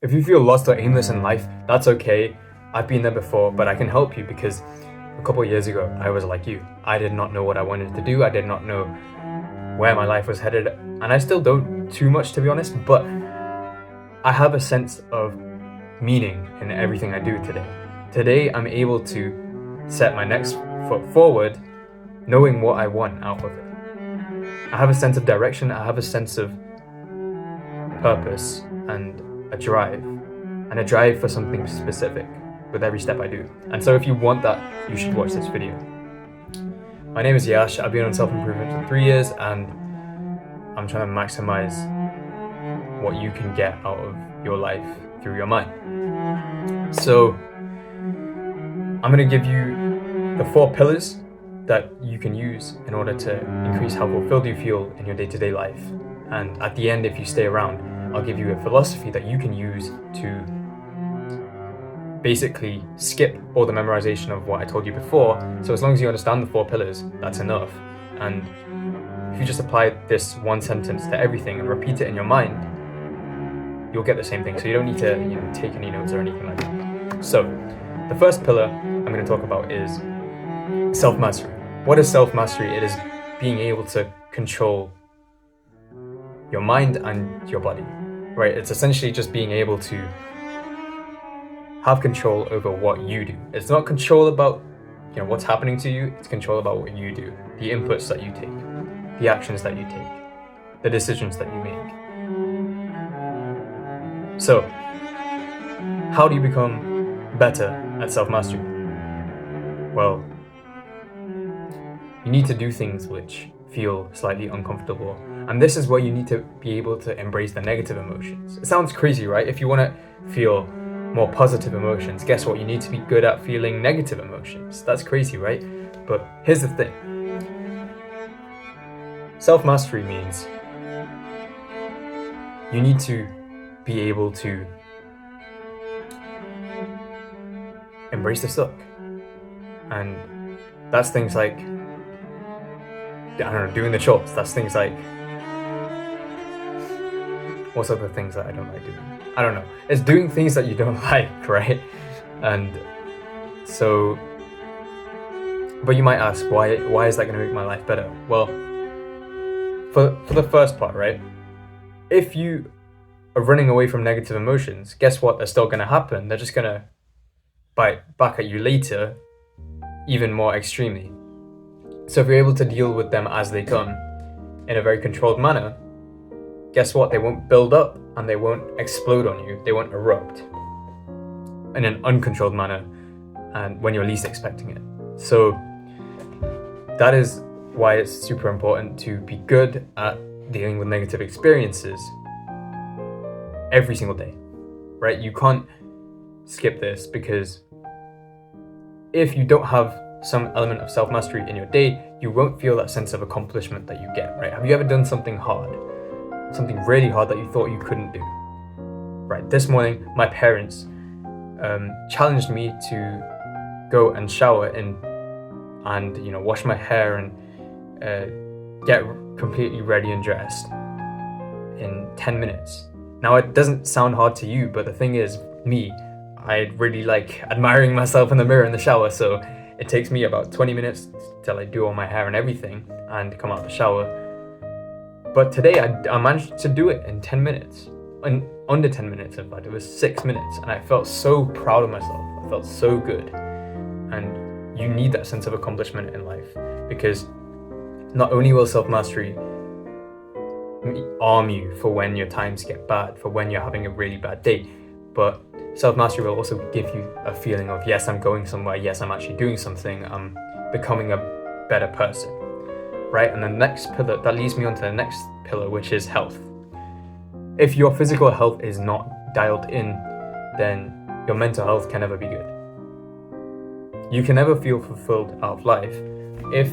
If you feel lost or aimless in life, that's okay. I've been there before, but I can help you because a couple of years ago, I was like you. I did not know what I wanted to do. I did not know where my life was headed, and I still don't too much, to be honest, but I have a sense of meaning in everything I do today. Today, I'm able to set my next foot forward, knowing what I want out of it. I have a sense of direction, I have a sense of purpose and a drive for something specific with every step I do. And so if you want that, you should watch this video. My name is Yash, I've been on self-improvement for 3 years and I'm trying to maximize what you can get out of your life through your mind. So I'm gonna give you the 4 pillars that you can use in order to increase how fulfilled you feel in your day-to-day life. And at the end, if you stay around, I'll give you a philosophy that you can use to basically skip all the memorization of what I told you before. So as long as you understand the 4 pillars, that's enough. And if you just apply this one sentence to everything and repeat it in your mind, you'll get the same thing. So you don't need to take any notes or anything like that. So the first pillar I'm going to talk about is self-mastery. What is self-mastery? It is being able to control your mind and your body, right? It's essentially just being able to have control over what you do. It's not control about what's happening to you, it's control about what you do, the inputs that you take, the actions that you take, the decisions that you make. So, how do you become better at self-mastery? Well, you need to do things which feel slightly uncomfortable. And this is where you need to be able to embrace the negative emotions. It sounds crazy, right? If you want to feel more positive emotions, guess what? You need to be good at feeling negative emotions. That's crazy, right? But here's the thing. Self-mastery means you need to be able to embrace the suck. And that's things like, doing the chores. That's things like, what's other things that I don't like doing? I don't know. It's doing things that you don't like, right? And so, but you might ask, why is that going to make my life better? Well, for the first part, right? If you are running away from negative emotions, guess what? They're still going to happen. They're just going to bite back at you later, even more extremely. So if you're able to deal with them as they come in a very controlled manner, guess what? They won't build up and they won't explode on you. They won't erupt in an uncontrolled manner and when you're least expecting it. So that is why it's super important to be good at dealing with negative experiences every single day, right? You can't skip this because if you don't have some element of self-mastery in your day, you won't feel that sense of accomplishment that you get, right? Have you ever done something hard? Something really hard that you thought you couldn't do? Right, this morning, my parents challenged me to go and shower and wash my hair and get completely ready and dressed in 10 minutes. Now, it doesn't sound hard to you, but the thing is, I really like admiring myself in the mirror in the shower, so it takes me about 20 minutes till I do all my hair and everything and come out of the shower. But today I managed to do it in 10 minutes. In under 10 minutes, in fact, it was 6 minutes. And I felt so proud of myself. I felt so good. And you need that sense of accomplishment in life because not only will self-mastery arm you for when your times get bad, for when you're having a really bad day, but self-mastery will also give you a feeling of, yes, I'm going somewhere, yes, I'm actually doing something, I'm becoming a better person, right? And the next pillar, that leads me on to the next pillar, which is health. If your physical health is not dialed in, then your mental health can never be good. You can never feel fulfilled out of life if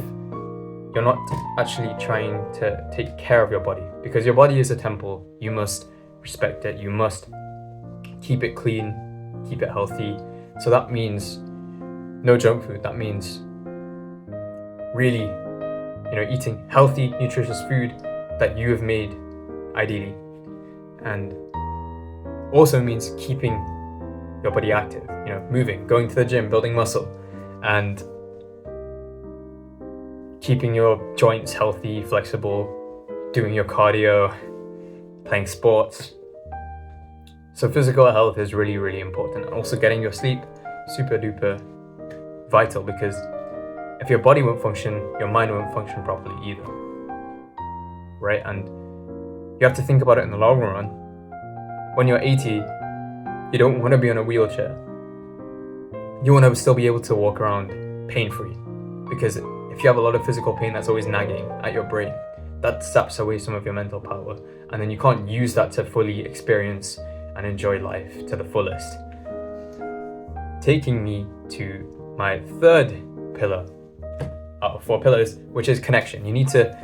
you're not actually trying to take care of your body, because your body is a temple. You must respect it, you must keep it clean, keep it healthy. So that means no junk food. That means really, eating healthy, nutritious food that you have made, ideally. And also means keeping your body active, moving, going to the gym, building muscle, and keeping your joints healthy, flexible, doing your cardio, playing sports. So physical health is really, really important. And also getting your sleep, super duper vital, because if your body won't function, your mind won't function properly either, right? And you have to think about it in the long run. When you're 80, you don't want to be on a wheelchair. You want to still be able to walk around pain-free, because if you have a lot of physical pain that's always nagging at your brain, that saps away some of your mental power, and then you can't use that to fully experience and enjoy life to the fullest. Taking me to my third pillar out of 4 pillars, which is connection. You need to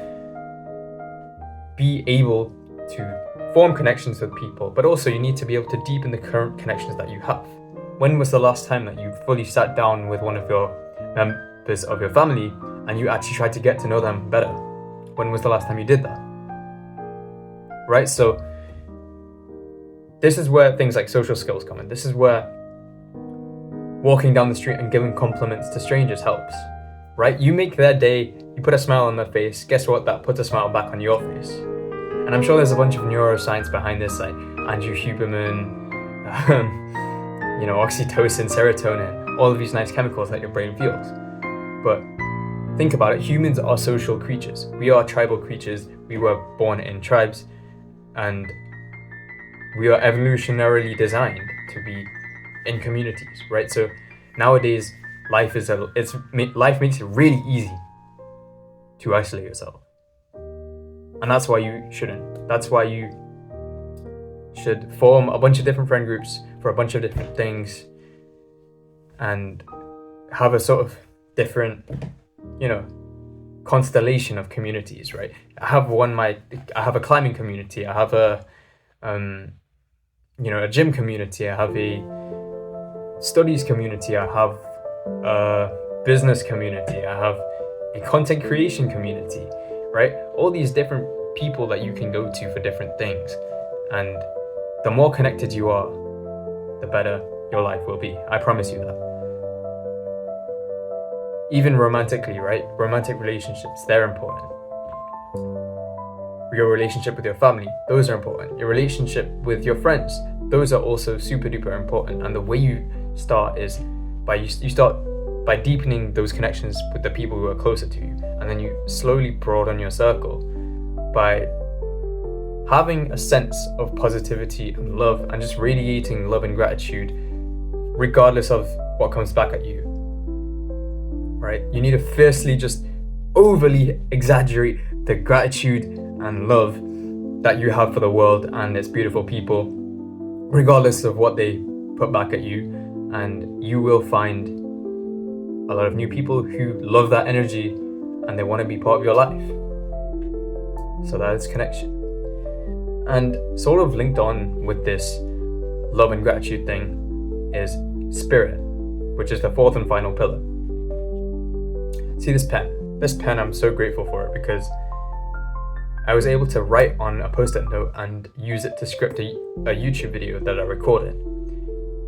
be able to form connections with people, but also you need to be able to deepen the current connections that you have. When was the last time that you fully sat down with one of your members of your family and you actually tried to get to know them better? When was the last time you did that? Right? So this is where things like social skills come in. This is where walking down the street and giving compliments to strangers helps, right? You make their day, you put a smile on their face. Guess what? That puts a smile back on your face. And I'm sure there's a bunch of neuroscience behind this, like Andrew Huberman, oxytocin, serotonin, all of these nice chemicals that your brain feels. But think about it, humans are social creatures. We are tribal creatures. We were born in tribes, and we are evolutionarily designed to be in communities, right? So nowadays, life makes it really easy to isolate yourself. And that's why you shouldn't. That's why you should form a bunch of different friend groups for a bunch of different things and have a sort of different, constellation of communities, right? I have a climbing community. I have a gym community. I have a studies community. I have a business community. I have a content creation community, right? All these different people that you can go to for different things. And the more connected you are, the better your life will be. I promise you that. Even romantically, right? Romantic relationships, they're important. Your relationship with your family, those are important. Your relationship with your friends, those are also super duper important. And the way you start is you start by deepening those connections with the people who are closer to you, and then you slowly broaden your circle by having a sense of positivity and love and just radiating love and gratitude regardless of what comes back at you, right? You need to firstly just overly exaggerate the gratitude and love that you have for the world and its beautiful people, regardless of what they put back at you, and you will find a lot of new people who love that energy and they want to be part of your life. So that is connection. And sort of linked on with this love and gratitude thing is spirit, which is the 4th and final pillar. See this pen? This pen, I'm so grateful for it because I was able to write on a post-it note and use it to script a YouTube video that I recorded.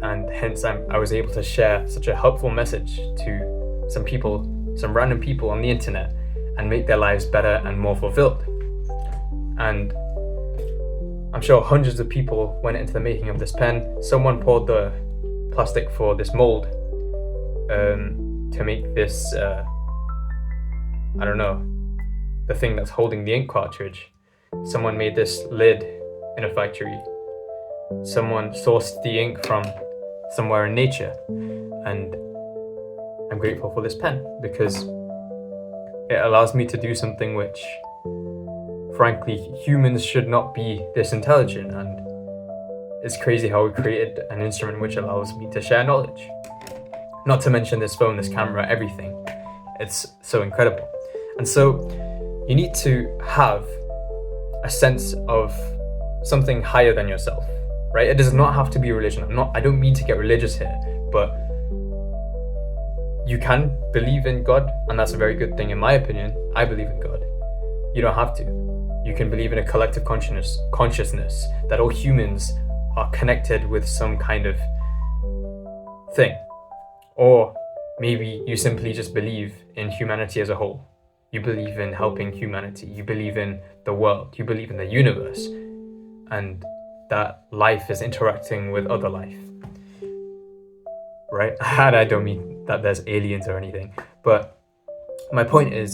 And hence I was able to share such a helpful message to some people, some random people on the internet, and make their lives better and more fulfilled. And I'm sure hundreds of people went into the making of this pen. Someone poured the plastic for this mold to make this, the thing that's holding the ink cartridge. Someone made this lid in a factory. Someone sourced the ink from somewhere in nature. And I'm grateful for this pen because it allows me to do something which, frankly, humans should not be this intelligent. And it's crazy how we created an instrument which allows me to share knowledge. Not to mention this phone, this camera, everything. It's so incredible. And so you need to have a sense of something higher than yourself, right? It does not have to be religion. I don't mean to get religious here, but you can believe in God, and that's a very good thing in my opinion. I believe in God. You don't have to. You can believe in a collective consciousness that all humans are connected with some kind of thing. Or maybe you simply just believe in humanity as a whole. You believe in helping humanity. You believe in the world. You believe in the universe. And that life is interacting with other life. Right? And I don't mean that there's aliens or anything. But my point is,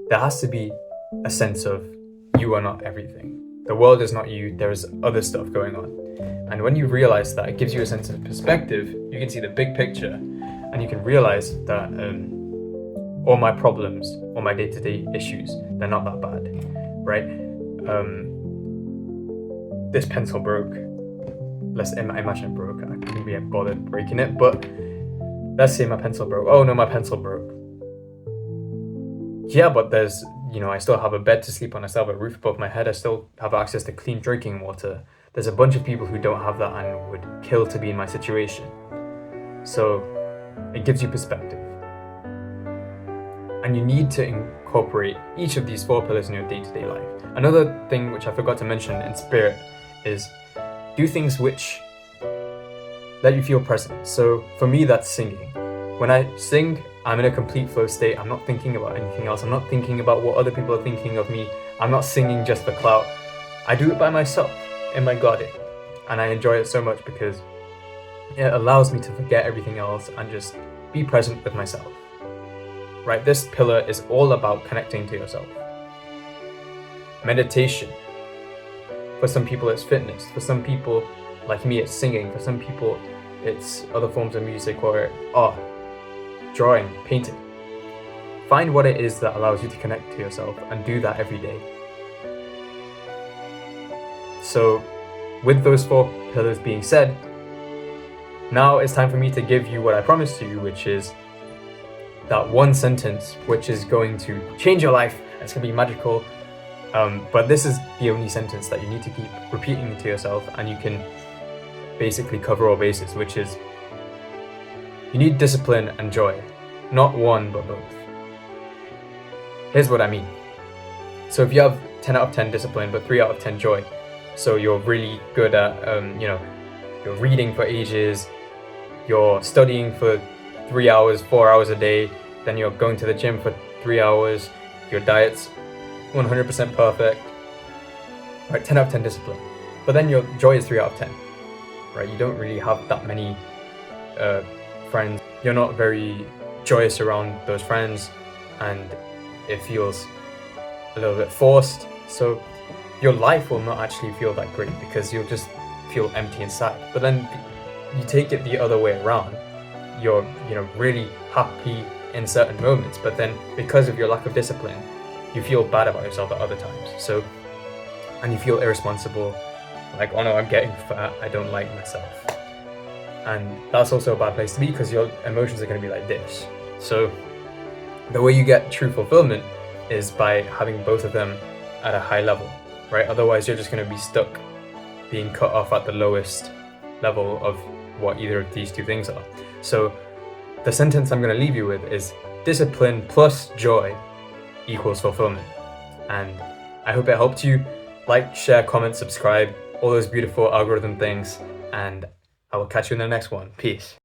there has to be a sense of you are not everything. The world is not you. There is other stuff going on. And when you realize that, it gives you a sense of perspective. You can see the big picture, and you can realize that all my problems, all my day-to-day issues, they're not that bad, right? This pencil broke. Let's imagine it broke. I couldn't be bothered breaking it, but let's say my pencil broke. Oh no, my pencil broke. Yeah, but there's, I still have a bed to sleep on. I still have a roof above my head. I still have access to clean drinking water. There's a bunch of people who don't have that and would kill to be in my situation. So it gives you perspective. And you need to incorporate each of these 4 pillars in your day-to-day life. Another thing which I forgot to mention in spirit is do things which let you feel present. So for me, that's singing. When I sing, I'm in a complete flow state. I'm not thinking about anything else. I'm not thinking about what other people are thinking of me. I'm not singing just for clout. I do it by myself in my garden. And I enjoy it so much because it allows me to forget everything else and just be present with myself. Right? This pillar is all about connecting to yourself. Meditation. For some people, it's fitness. For some people, like me, it's singing. For some people, it's other forms of music or art, drawing, painting. Find what it is that allows you to connect to yourself and do that every day. So, with those 4 pillars being said, now it's time for me to give you what I promised you, which is that one sentence which is going to change your life. It's going to be magical. But this is the only sentence that you need to keep repeating to yourself, and you can basically cover all bases, which is you need discipline and joy. Not one, but both. Here's what I mean. So if you have 10 out of 10 discipline, but 3 out of 10 joy, so you're really good at, you're reading for ages, you're studying for 3 hours, 4 hours a day, then you're going to the gym for 3 hours, your diet's 100% perfect, right? 10 out of 10 discipline. But then your joy is 3 out of 10, right? You don't really have that many friends. You're not very joyous around those friends, and it feels a little bit forced. So your life will not actually feel that great because you'll just feel empty inside. But then you take it the other way around. You're really happy in certain moments, but then because of your lack of discipline, you feel bad about yourself at other times. So, and you feel irresponsible, like, oh no, I'm getting fat, I don't like myself. And that's also a bad place to be because your emotions are going to be like this. So the way you get true fulfillment is by having both of them at a high level, right? Otherwise you're just going to be stuck being cut off at the lowest level of what either of these 2 things are. So the sentence I'm going to leave you with is discipline plus joy equals fulfillment. And I hope it helped you. Like, share, comment, subscribe, all those beautiful algorithm things, and I will catch you in the next one. Peace.